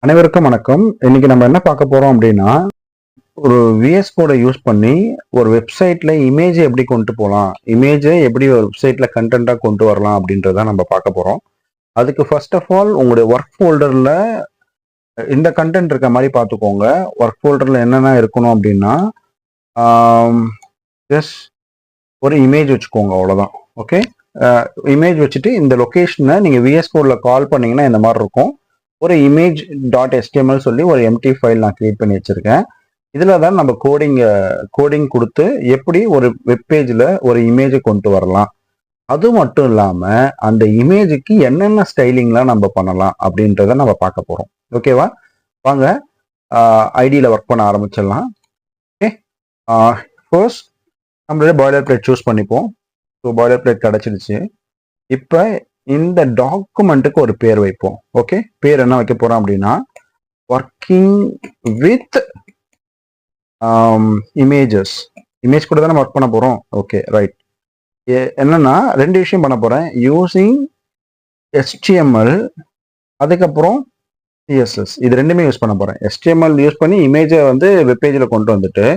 அனைவருக்கும் வணக்கம். இன்னைக்கு நம்ம என்ன பார்க்க போறோம் அப்படின்னா, ஒரு விஎஸ் கோடை யூஸ் பண்ணி ஒரு வெப்சைட்ல இமேஜ் எப்படி கொண்டு போகலாம், இமேஜை எப்படி ஒரு வெப்சைட்ல கண்டென்ட்டா கொண்டு வரலாம் அப்படின்றத நம்ம பார்க்க போறோம். அதுக்கு ஃபர்ஸ்ட் ஆஃப் ஆல் உங்களுடைய ஒர்க் ஃபோல்டர்ல இந்த கண்டென்ட் இருக்க மாதிரி பார்த்துக்கோங்க. ஒர்க் ஃபோல்டர்ல என்னென்ன இருக்கணும் அப்படின்னா, ஜஸ்ட் ஒரு இமேஜ் வச்சுக்கோங்க, அவ்வளோதான். ஓகே, இமேஜ் வச்சுட்டு இந்த லொக்கேஷனை நீங்கள் விஎஸ் கோடில் கால் பண்ணீங்கன்னா இந்த மாதிரி இருக்கும். ஒரு இமேஜ் டாட் HTML சொல்லி ஒரு எம்டி ஃபைல் நான் கிரியேட் பண்ணி வச்சிருக்கேன். இதில் தான் நம்ம கோடிங் கொடுத்து எப்படி ஒரு வெப்பேஜில் ஒரு இமேஜை கொண்டு வரலாம், அது மட்டும் இல்லாமல் அந்த இமேஜுக்கு என்னென்ன ஸ்டைலிங்லாம் நம்ம பண்ணலாம் அப்படின்றத நம்ம பார்க்க போகிறோம். ஓகேவா, வாங்க ஐடியில் ஒர்க் பண்ண ஆரம்பிச்சிடலாம். ஓகே, ஃபர்ஸ்ட் நம்மளோட பாய்லர் பிளேட் சூஸ் பண்ணிப்போம். ஸோ பாய்லர் பிளேட் கிடச்சிடுச்சு. இப்போ இந்த டாக்குமெண்ட்டுக்கு ஒரு பேர் வைப்போம். ஓகே, பேர் என்ன வைக்க போறோம் அப்படின்னா, ஒர்க்கிங் வித் இமேஜ் கூட தானே ஒர்க் பண்ண போறோம். Okay, right. என்னன்னா ரெண்டு விஷயம் பண்ண போறேன். யூசிங் HTML, அதுக்கப்புறம் CSS, இது ரெண்டுமே யூஸ் பண்ண போறேன். HTML யூஸ் பண்ணி இமேஜை வந்து வெப்பேஜில் கொண்டு வந்துட்டு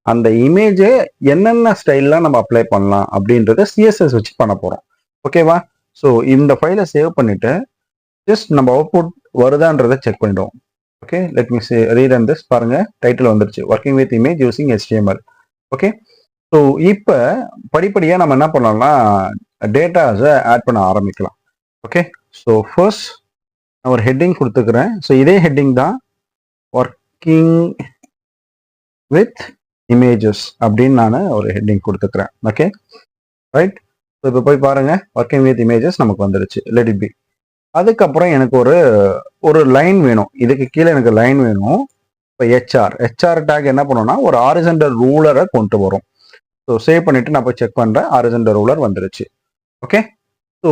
அந்த இமேஜை என்னென்ன ஸ்டைல்லாம் நம்ம அப்ளை பண்ணலாம் அப்படின்றத CSS வச்சு பண்ண போறோம். ஓகேவா, ஸோ இந்த ஃபைலை சேவ் பண்ணிட்டு ஜஸ்ட் நம்ம அவுட்புட் வருதான்றதை செக் பண்ணிடுவோம். Okay, let me read and this. பாருங்க, டைட்டில் வந்துருச்சு, working with image using HTML. Okay, so இப்போ படிப்படியாக நம்ம என்ன பண்ணலாம்னா டேட்டாஸை ஆட் பண்ண ஆரம்பிக்கலாம். ஓகே, ஸோ ஃபர்ஸ்ட் நான் ஒரு ஹெட்டிங் கொடுத்துக்கிறேன். ஸோ இதே ஹெட்டிங் தான், ஒர்க்கிங் வித் இமேஜஸ் அப்படின்னு நான் ஒரு ஹெட்டிங் கொடுத்துக்கிறேன். Okay, right. ஸோ இப்போ போய் பாருங்க, ஒர்க்கிங் வித் இமேஜஸ் நமக்கு வந்துருச்சு. Let it be. அதுக்கப்புறம் எனக்கு ஒரு லைன் வேணும், இதுக்கு கீழே எனக்கு லைன் வேணும். இப்போ ஹெச்ஆர் டேக் என்ன பண்ணோம்னா ஒரு ஹாரிசான்டல் ரூலரை கொண்டு வரும். ஸோ சேவ் பண்ணிட்டு நான் போய் செக் பண்ணுறேன், ஹாரிசான்டல் ரூலர் வந்துருச்சு. ஓகே, ஸோ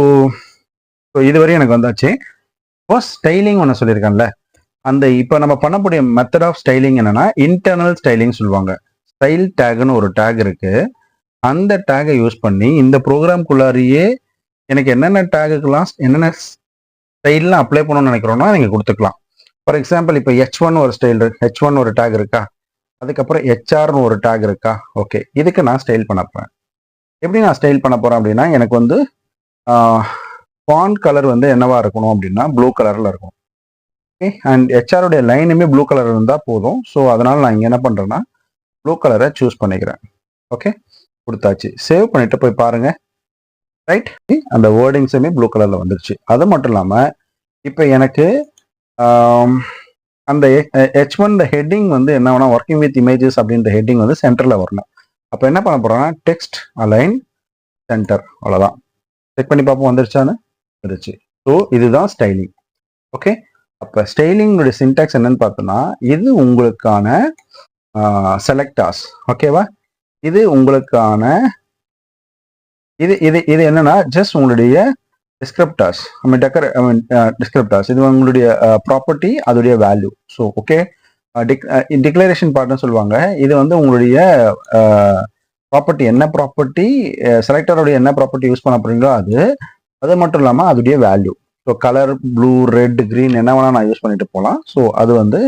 இதுவரையும் எனக்கு வந்தாச்சு. ஃபர்ஸ்ட் ஸ்டைலிங் ஒன்று சொல்லியிருக்கேன்ல, அந்த இப்போ நம்ம பண்ணக்கூடிய மெத்தட் ஆஃப் ஸ்டைலிங் என்னன்னா இன்டர்னல் ஸ்டைலிங் சொல்லுவாங்க. ஸ்டைல் டேக்னு ஒரு டேக் இருக்கு. அந்த டேகை யூஸ் பண்ணி இந்த ப்ரோக்ராம்குள்ளாரியே எனக்கு என்னென்ன டேகுக்கெல்லாம் என்னென்ன ஸ்டைல்லாம் அப்ளை பண்ணணும்னு நினைக்கிறோம்னா நீங்கள் கொடுத்துக்கலாம். ஃபார் எக்ஸாம்பிள், இப்போ H1 ஒரு ஸ்டைல் இருக்கு, H1 ஒரு டேக் இருக்கா, அதுக்கப்புறம் HRன்னு ஒரு டேக் இருக்கா. ஓகே, இதுக்கு நான் ஸ்டைல் பண்ண போகிறேன். எப்படி நான் ஸ்டைல் பண்ண போகிறேன் அப்படின்னா, எனக்கு வந்து ஃபாண்ட் கலர் வந்து என்னவா இருக்கணும் அப்படின்னா ப்ளூ கலரில் இருக்கும். ஓகே, அண்ட் HRோடைய லைனுமே ப்ளூ கலர் இருந்தால் போதும். ஸோ அதனால் நான் இங்கே என்ன பண்ணுறேன்னா ப்ளூ கலரை சூஸ் பண்ணிக்கிறேன். ஓகே, கொடுத்தாச்சு. சேவ் பண்ணிட்டு போய் பாருங்க, ரைட். அந்த வேர்டிங்ஸுமே ப்ளூ கலர்ல வந்துருச்சு. அது மட்டும் இல்லாம இப்போ எனக்கு அந்த H1 ஹெட்டிங் வந்து என்ன வேணா, ஒர்க்கிங் வித் இமேஜஸ் அப்படின்ற ஹெட்டிங் வந்து சென்டர்ல வரணும். அப்போ என்ன பண்ண போறோம்னா டெக்ஸ்ட் அலைன் சென்டர், அவ்வளோதான். செக் பண்ணி பார்ப்போம் வந்துருச்சான்னு. வந்துருச்சு. ஸோ இதுதான் ஸ்டைலிங். ஓகே, அப்போ ஸ்டைலிங்குடைய சின்டாக்ஸ் என்னன்னு பார்த்தோம்னா, இது உங்களுக்கான செலக்டாஸ். ஓகேவா, இது உங்களுக்கான இது இது இது என்னன்னா ஜஸ்ட் உங்களுடைய டிஸ்கிரிப்டார்ஸ், டிஸ்கிரிப்டார்ஸ். இது உங்களுடைய ப்ராப்பர்ட்டி, அதோடைய வேல்யூ. ஸோ ஓகே, டிக்ளரேஷன் பார்ட்னு சொல்லுவாங்க. இது வந்து உங்களுடைய ப்ராப்பர்ட்டி, என்ன ப்ராப்பர்ட்டி செலக்டருடைய என்ன ப்ராப்பர்ட்டி யூஸ் பண்ண போறீங்களோ அது மட்டும் இல்லாமல் அதோடைய value. So colour blue, red, green என்ன வேணால் நான் யூஸ் பண்ணிட்டு போகலாம். ஸோ அது வந்து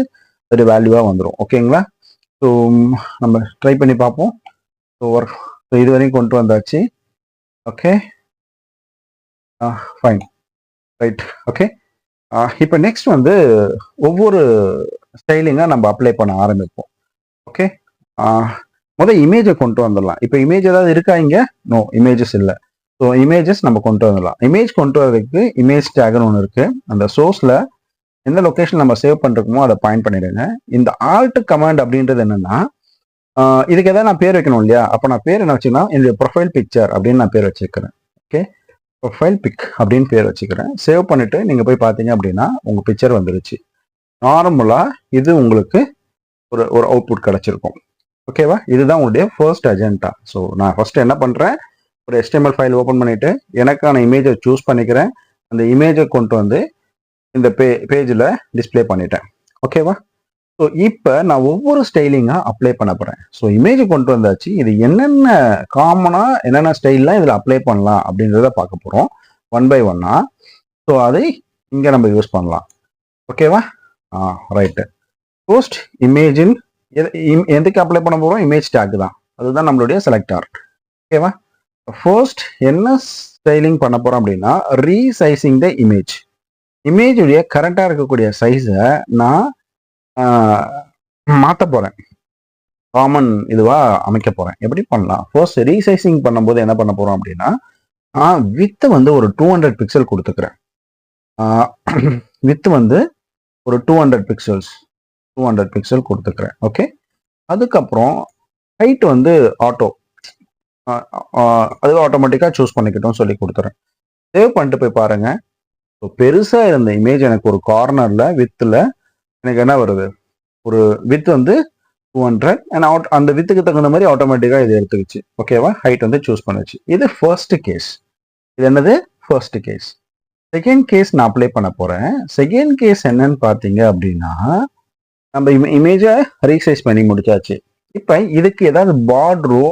அதோடைய வேல்யூவாக வந்துடும். ஓகேங்களா, ஸோ நம்ம ட்ரை பண்ணி பார்ப்போம். ஸோ இது வரையும் கொண்டு வந்தாச்சு. Okay, fine, right. ஓகே, இப்போ நெக்ஸ்ட் வந்து ஒவ்வொரு ஸ்டைலிங்காக நம்ம அப்ளை பண்ண ஆரம்பிப்போம். ஓகே, முதல் இமேஜை கொண்டு வந்துடலாம். இப்போ இமேஜ் ஏதாவது இருக்கா இங்கே? நோ, இமேஜஸ் இல்லை. ஸோ இமேஜஸ் நம்ம கொண்டு வந்துடலாம். இமேஜ் கொண்டு வரதுக்கு இமேஜ் டேக்னு ஒன்று இருக்குது. அந்த சோர்ஸில் எந்த லொக்கேஷன் நம்ம சேவ் பண்ணிருக்கோமோ அதை பாயிண்ட் பண்ணிடுங்க. இந்த ஆல்ட் கமாண்ட் அப்படின்றது என்னன்னா, இதுக்கு எதாவது நான் பேர் வைக்கணும் இல்லையா? அப்போ நான் பேர் என்ன வச்சுன்னா என்னுடைய ப்ரொஃபைல் பிக்சர் அப்படின்னு நான் பேர் வச்சுக்கிறேன். ஓகே, ப்ரொஃபைல் பிக் அப்படின்னு பேர் வச்சுக்கிறேன். சேவ் பண்ணிட்டு நீங்கள் போய் பார்த்தீங்க அப்படின்னா உங்கள் பிக்சர் வந்துருச்சு. நார்மலாக இது உங்களுக்கு ஒரு அவுட்புட் கிடச்சிருக்கும். ஓகேவா, இதுதான் உங்களுடைய ஃபர்ஸ்ட் அஜெண்டா. ஸோ நான் ஃபர்ஸ்ட் என்ன பண்ணுறேன், ஒரு HTML ஃபைல் ஓப்பன் பண்ணிட்டு எனக்கான இமேஜை சூஸ் பண்ணிக்கிறேன். அந்த இமேஜை கொண்டு வந்து இந்த பேஜில் டிஸ்பிளே பண்ணிட்டேன். ஓகேவா, ஸோ இப்போ நான் ஒவ்வொரு ஸ்டைலிங்காக அப்ளை பண்ண போகிறேன். ஸோ இமேஜ் கொண்டு வந்தாச்சு. இது என்னென்ன காமனாக என்னென்ன ஸ்டைல்லாம் இதில் அப்ளை பண்ணலாம் அப்படின்றத பார்க்க போகிறோம் ஒன் பை ஒன்னா. ஸோ அதை இங்கே நம்ம யூஸ் பண்ணலாம். ஓகேவா, ரைட்டு. போஸ்ட் இமேஜின் எதுக்கு அப்ளை பண்ண போகிறோம்? இமேஜ் டேக் தான். அதுதான் நம்மளுடைய செலக்டார். ஓகேவா? ஃபர்ஸ்ட் என்ன ஸ்டைலிங் பண்ண போகிறோம் அப்படின்னா ரீசைசிங் த இமேஜ். இமேஜுடைய கரெக்டாக இருக்கக்கூடிய சைஸை நான் மாற்ற போகிறேன். காமன் இதுவாக அமைக்க போகிறேன். எப்படி பண்ணலாம்? ஃபர்ஸ்ட் ரீசைசிங் பண்ணும்போது என்ன பண்ண போகிறோம் அப்படின்னா வித்து வந்து ஒரு 200 பிக்சல் கொடுத்துக்கிறேன். வித்து வந்து ஒரு 200 பிக்சல் கொடுத்துக்கிறேன். ஓகே, அதுக்கப்புறம் ஹைட் வந்து அது ஆட்டோமேட்டிக்காக சூஸ் பண்ணிக்கிட்டோம் சொல்லி கொடுத்துறேன். சேவ் பண்ணிட்டு போய் பாருங்க. ஸோ பெருசாக இருந்த இமேஜ் எனக்கு ஒரு கார்னரில் வித்தில் எனக்கு என்ன வருது? ஒரு வித் வந்து 200 அண்ட் அந்த வித்துக்கு தகுந்த மாதிரி ஆட்டோமேட்டிக்காக இது எடுத்துக்கிச்சு. ஓகேவா? ஹைட் வந்து சூஸ் பண்ணுச்சு. இது ஃபர்ஸ்ட் கேஸ். இது என்னது? First case. செகண்ட் கேஸ் நான் அப்ளை பண்ண போகிறேன். செகண்ட் கேஸ் என்னன்னு பார்த்தீங்க அப்படின்னா நம்ம இமேஜை ரீசைஸ் பண்ணி முடிச்சாச்சு. இப்போ இதுக்கு ஏதாவது பார்டரோ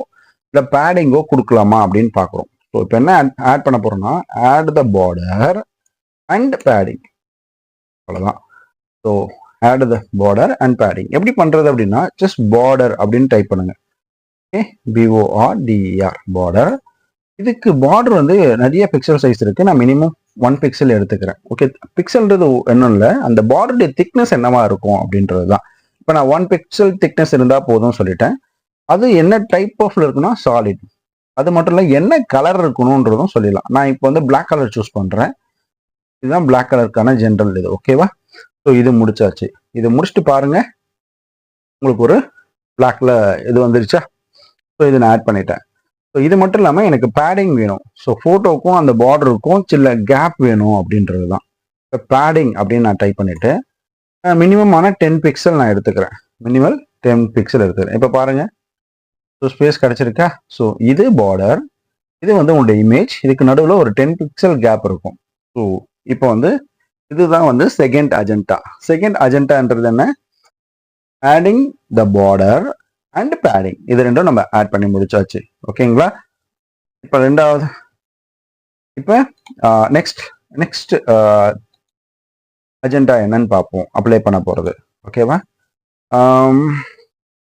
இல்லை பேடிங்கோ கொடுக்கலாமா அப்படின்னு பார்க்குறோம். ஸோ இப்போ என்ன ஆட் பண்ண போகிறோம்னா add the border and padding. அவ்வளோதான். So add the border and padding எப்படி பண்ணுறது அப்படின்னா ஜஸ்ட் பார்டர் அப்படின்னு டைப் பண்ணுங்க. Okay, BORDER border. இதுக்கு பார்டர் வந்து நிறைய பிக்சல் சைஸ் இருக்கு. நான் மினிமம் 1 பிக்சல் எடுத்துக்கிறேன். ஓகே, பிக்சல்ன்றது ஒன்றும் இல்லை, அந்த பார்டருடைய திக்னஸ் என்னவா இருக்கும் அப்படின்றது தான். இப்போ நான் 1 பிக்சல் திக்னஸ் இருந்தால் போதும் சொல்லிட்டேன். அது என்ன டைப் ஆஃப்ல இருக்குன்னா சாலிட். அது மட்டும் இல்லை, என்ன கலர் இருக்கணும்ன்றதும் சொல்லிடலாம். நான் இப்போ வந்து பிளாக் கலர் சூஸ் பண்ணுறேன். இதுதான் பிளாக் கலருக்கான ஜென்ரல் இது. ஓகேவா? ஸோ இது முடிச்சாச்சு. இது முடிச்சுட்டு பாருங்க, உங்களுக்கு ஒரு பிளாக்ல இது வந்துருச்சா? ஸோ இது நான் ஆட் பண்ணிட்டேன். ஸோ இது மட்டும் இல்லாமல் எனக்கு பேடிங் வேணும். ஸோ ஃபோட்டோக்கும் அந்த பார்டருக்கும் சில கேப் வேணும் அப்படின்றது தான். இப்போ பேடிங் அப்படின்னு நான் டைப் பண்ணிவிட்டு மினிமமான 10 பிக்சல் நான் எடுத்துக்கிறேன். மினிமல் 10 பிக்சல் எடுத்துக்கிறேன். இப்போ பாருங்கள், ஸோ ஸ்பேஸ் கிடச்சிருக்கா? ஸோ இது பார்டர், இது வந்து உங்களுடைய இமேஜ். இதுக்கு நடுவில் ஒரு 10 பிக்சல் கேப் இருக்கும். ஸோ இப்போ வந்து இதுதான் வந்து செகண்ட் அஜெண்டா. செகண்ட் அஜெண்டான்றது என்ன? Adding the border and padding. இது ரெண்டும் நம்ம ஆட் பண்ணி முடிச்சாச்சு. ஓகேங்களா? இப்போ ரெண்டாவது, இப்போ நெக்ஸ்ட் அஜெண்டா என்னன்னு பார்ப்போம். அப்ளை பண்ண போகிறது. ஓகேவா?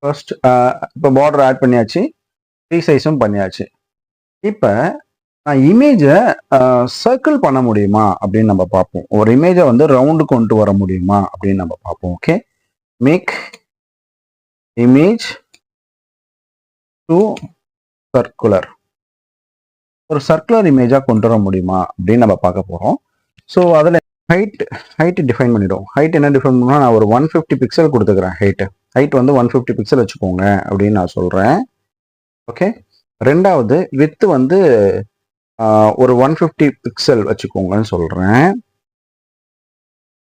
ஃபர்ஸ்ட் இப்போ பார்டர் ஆட் பண்ணியாச்சு, ரீசைஸும் பண்ணியாச்சு. இப்போ நான் இமேஜை சர்க்கிள் பண்ண முடியுமா அப்படின்னு நம்ம பார்ப்போம். ஒரு இமேஜை வந்து ரவுண்டு கொண்டு வர முடியுமா அப்படின்னு நம்ம பார்ப்போம். Okay, make image to circular. ஒரு சர்க்குலர் இமேஜா கொண்டு வர முடியுமா அப்படின்னு நம்ம பார்க்க போறோம். ஸோ அதில் ஹைட் டிஃபைன் பண்ணிடும். ஹைட் என்ன டிஃபைன் பண்ணா, நான் ஒரு 150 பிக்சல் கொடுத்துக்கிறேன். ஹைட் வந்து 150 பிக்சல் வச்சுக்கோங்க அப்படின்னு நான் சொல்றேன். ஓகே, ரெண்டாவது வித்து வந்து ஒரு 150 பிக்சல் வச்சுக்கோங்கன்னு சொல்றேன்.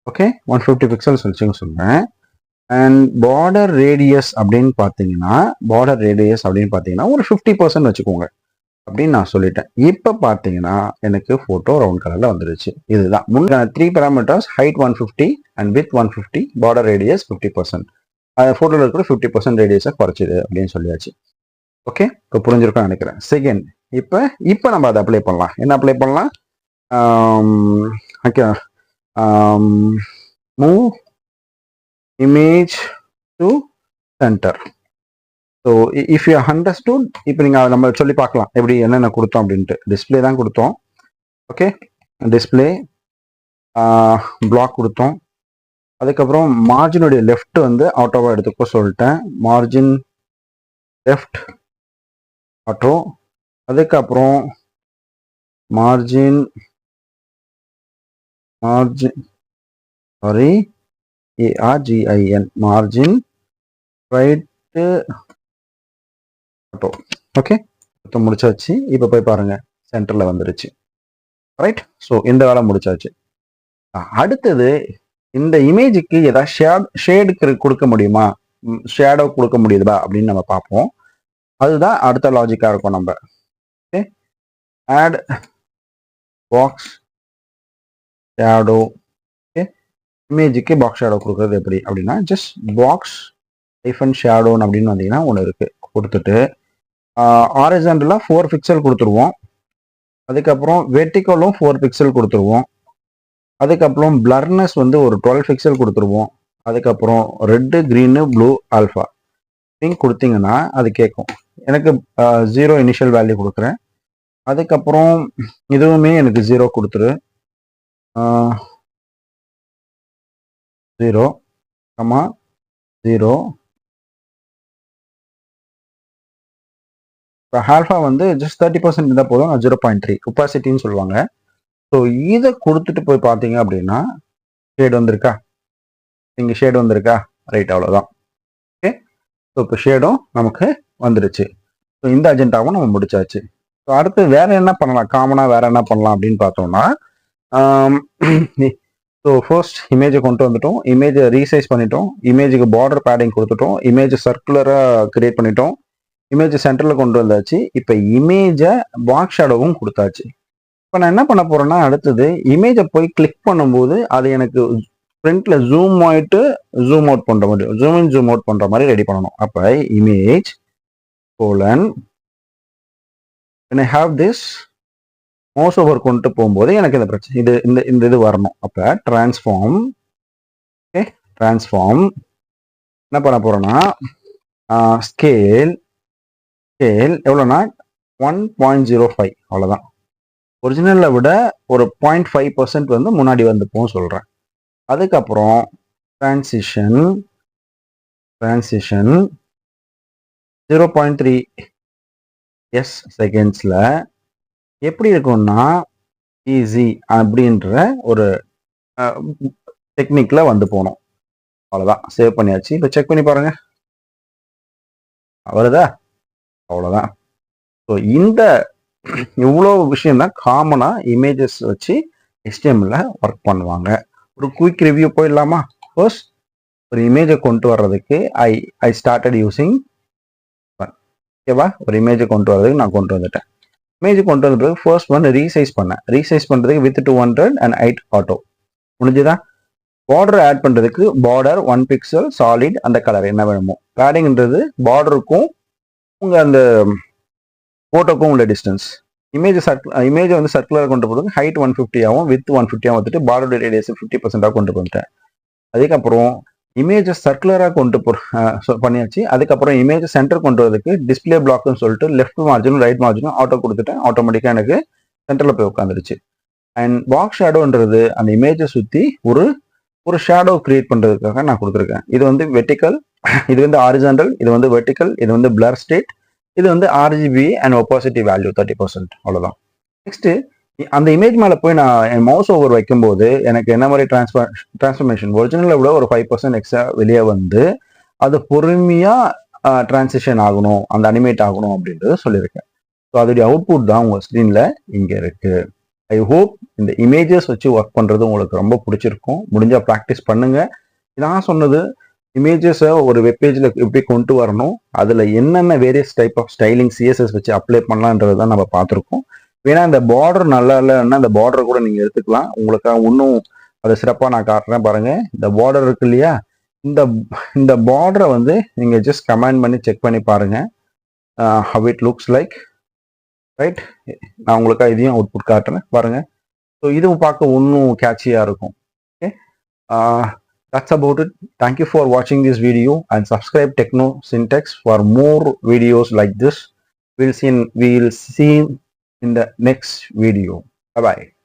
ஓகே, 150 பிக்சல்ஸ் வச்சுங்க சொல்றேன். அண்ட் பார்டர் ரேடியஸ் அப்படின்னு பார்த்தீங்கன்னா ஒரு 50% வச்சுக்கோங்க அப்படின்னு நான் சொல்லிட்டேன். இப்போ பார்த்தீங்கன்னா எனக்கு ஃபோட்டோ ரவுண்ட் கலரில் வந்துருச்சு. இதுதான் முன்னாடி 3 parameters: height 150 and width 150, border radius 50%. ஃபோட்டோவில் இருக்கிற 50% ரேடியஸை குறைச்சிது அப்படின்னு சொல்லியாச்சு. ஓகே, இப்போ புரிஞ்சிருக்கோம் நினைக்கிறேன். செகண்ட், இப்போ நம்ம அதை அப்ளை பண்ணலாம். என்ன அப்ளை பண்ணலாம்? Okay, move image to centre. So if you understood, இப்போ நீங்கள் நம்ம சொல்லி பார்க்கலாம் எப்படி என்னென்ன கொடுத்தோம் அப்படின்ட்டு. டிஸ்பிளே தான் கொடுத்தோம். ஓகே, டிஸ்பிளே பிளாக் கொடுத்தோம். அதுக்கப்புறம் மார்ஜினுடைய லெஃப்ட் வந்து ஆட்டோவாக எடுத்துக்கோ சொல்லிட்டேன். Margin left auto. அதுக்கப்புறம் margin ARGIN margin right auto. Okay, முடிச்சாச்சு. இப்போ போய் பாருங்க, சென்டர்ல வந்துருச்சு. ரைட். ஸோ இந்த வேலை முடிச்சாச்சு. அடுத்தது இந்த இமேஜுக்கு ஏதாவது ஷேடுக்கு கொடுக்க முடியுமா, ஷேடோ கொடுக்க முடியுதா அப்படின்னு நம்ம பார்ப்போம். அதுதான் அடுத்த லாஜிக்கா இருக்கும். நம்ம okay, add box shadow. Okay, இமேஜுக்கு பாக்ஸ் ஷேடோ கொடுக்குறது எப்படி அப்படின்னா ஜஸ்ட் பாக்ஸ் ஐஃபன் ஷேடோன்னு அப்படின்னு வந்தீங்கன்னா ஒன்று இருக்கு, கொடுத்துட்டு ஹாரிசான்டலாக 4 பிக்சல் கொடுத்துருவோம். அதுக்கப்புறம் வெர்டிக்கலும் 4 பிக்சல் கொடுத்துருவோம். அதுக்கப்புறம் பிளர்னஸ் வந்து ஒரு 12 பிக்சல் கொடுத்துருவோம். அதுக்கப்புறம் red green blue alpha pink கொடுத்தீங்கன்னா அது கேட்கும். எனக்கு 0 இனிஷியல் வேல்யூ கொடுக்குறேன். அதுக்கப்புறம் இதுவுமே எனக்கு 0 கொடுத்துரு. 0, 0. இப்போ ஆல்ஃபா வந்து ஜஸ்ட் 30% இருந்தால் போதும். 0.3 ஒப்பாசிட்டின்னு சொல்லுவாங்க. ஸோ இதை கொடுத்துட்டு போய் பார்த்தீங்க அப்படின்னா ஷேட் வந்திருக்கா, இங்கே ஷேடு வந்திருக்கா, ரைட், அவ்வளோதான். ஓகே, ஸோ இப்போ ஷேடும் நமக்கு வந்துடுச்சு. ஸோ இந்த அஜெண்டாவும் நம்ம முடிச்சாச்சு. ஸோ அடுத்து வேற என்ன பண்ணலாம், காமனாக வேற என்ன பண்ணலாம் அப்படின்னு பார்த்தோம்னா, ஸோ ஃபர்ஸ்ட் இமேஜை கொண்டு வந்துட்டோம், இமேஜை ரீசைஸ் பண்ணிட்டோம், இமேஜுக்கு பார்டர் பேடிங் கொடுத்துட்டோம், இமேஜ் சர்க்குலராக கிரியேட் பண்ணிட்டோம், இமேஜ் சென்டரில் கொண்டு வந்தாச்சு. இப்போ இமேஜை பாக்ஸ் ஷேடோவும் கொடுத்தாச்சு. இப்போ நான் என்ன பண்ண போறேன்னா, அடுத்தது இமேஜை போய் கிளிக் பண்ணும்போது அது எனக்கு பிரிண்ட்ல ஜூம் ஆயிட்டு ஜூம் அவுட் பண்ற மாதிரி, ஜூம் இன் ஜூம் அவுட் பண்ற மாதிரி ரெடி பண்ணணும். அப்போ image colon when I have this mouse over கொண்டு போகும்போது எனக்கு இந்த பிரச்சனை, இந்த இது வரணும். அப்போ டிரான்ஸ்ஃபார்ம், ஓகே, டிரான்ஸ்ஃபார்ம் என்ன பண்ண போறோம்னா, ஸ்கேல் எவ்வளோனா 1.05, அவ்வளோதான். ஒரிஜினலை விட ஒரு 0.5% வந்து முன்னாடி வந்துப்போம் சொல்கிறேன். அதுக்கப்புறம் டிரான்சிஷன் 0.3 செகண்ட்ஸில் எப்படி இருக்கும்னா ஈஸி அப்படின்ற ஒரு டெக்னிக்கில் வந்து போனோம். அவ்வளோதான், சேவ் பண்ணியாச்சு. இப்போ செக் பண்ணி பாருங்க, வருதா? அவ்வளோதான். ஸோ இந்த இவ்வளோ விஷயம் தான் காமனாக இமேஜஸ் வச்சு HTML ஒர்க் பண்ணுவாங்க. ஒரு குயிக் ரிவ்யூ போயிடலாமா? ஃபர்ஸ்ட் ஒரு இமேஜை கொண்டு வர்றதுக்கு ஐ ஸ்டார்டட் யூஸிங், ஓகேவா, ஒரு இமேஜை கொண்டு வர்றதுக்கு நான் கொண்டு வந்துட்டேன். இமேஜ் கொண்டு வந்த பிறகு ஃபர்ஸ்ட் ஒன் ரீசைஸ் பண்ணேன். ரீசைஸ் பண்ணுறதுக்கு வித் 200 and 8 ஆட்டோ முடிஞ்சுதா. பார்டர் ஆட் பண்ணுறதுக்கு பார்டர் 1 pixel சாலிட், அந்த கலர் என்ன வேணுமோ. பேடிங்ன்றது பார்டருக்கும் உங்கள் அந்த ஃபோட்டோக்கும் உள்ள டிஸ்டன்ஸ். இமேஜை வந்து சர்க்குலர் கொண்டு போகிறதுக்கு ஹைட் 150 ஆகும், வித் 150 ஆகும் வந்துட்டு பார்டர் ரேடியஸ் 50% கொண்டு வந்துட்டேன். அதுக்கப்புறம் இமேஜை சர்க்குலராக கொண்டு பண்ணியாச்சு. அதுக்கப்புறம் இமேஜ் சென்டர் கொண்டு வரதுக்கு டிஸ்பிளே பிளாக்னு சொல்லிட்டு லெஃப்ட் மார்ஜினும் ரைட் மார்ஜினும் ஆட்டோ கொடுத்துட்டேன். ஆட்டோமேட்டிக்காக எனக்கு சென்டரில் போய் உட்காந்துருச்சு. அண்ட் பாக்ஸ் ஷேடோன்றது அந்த இமேஜை சுற்றி ஒரு ஷேடோ கிரியேட் பண்ணுறதுக்காக நான் கொடுத்துருக்கேன். இது வந்து வெர்டிக்கல், இது வந்து ஹாரிசான்டல், இது வந்து வெர்டிக்கல், இது வந்து பிளர் ஸ்டேட், இது வந்து RGB அண்ட் ஒப்பாசிட்டி வேல்யூ 30%, அவ்வளோதான். நெக்ஸ்ட்டு அந்த இமேஜ் மேலே போய் நான் என் மவுஸ் ஓவர் வைக்கும்போது எனக்கு என்ன மாதிரி டிரான்ஸ்ஃபர்மேஷன், ஒரிஜினலை விட ஒரு 5% எக்ஸ்ட்ரா வெளியே வந்து அது பொறுமையாக டிரான்சிஷன் ஆகணும், அந்த அனிமேட் ஆகணும் அப்படின்றது சொல்லியிருக்கேன். ஸோ அதோடைய அவுட்புட் தான் உங்கள் ஸ்க்ரீனில் இங்கே இருக்குது. ஐ ஹோப் இந்த இமேஜஸ் வச்சு ஒர்க் பண்ணுறது உங்களுக்கு ரொம்ப பிடிச்சிருக்கும். முடிஞ்சால் ப்ராக்டிஸ் பண்ணுங்கள். நான் சொன்னது இமேஜஸை ஒரு வெப்பேஜில் எப்படி கொண்டு வரணும், அதில் என்னென்ன various type of styling CSS வச்சு அப்ளை பண்ணலான்றது தான் நம்ம பார்த்துருக்கோம். வேணா இந்த பார்டர் நல்லா இல்லைன்னா இந்த பார்டர் கூட நீங்கள் எடுத்துக்கலாம். உங்களுக்காக இன்னும் அதை சிறப்பாக நான் காட்டுறேன் பாருங்க. இந்த பார்டர் இருக்கு இல்லையா, இந்த பார்டரை வந்து நீங்கள் ஜஸ்ட் கமெண்ட் பண்ணி செக் பண்ணி பாருங்க, how it looks like, right. நான் உங்களுக்காக இதையும் அவுட்புட் காட்டுறேன் பாருங்க. ஸோ இதுவும் பார்க்க இன்னும் கேட்சியாக இருக்கும். Okay, that's about it. Thank you for watching this video and subscribe Techno Syntax for more videos like this. We'll see in the next video. Bye bye.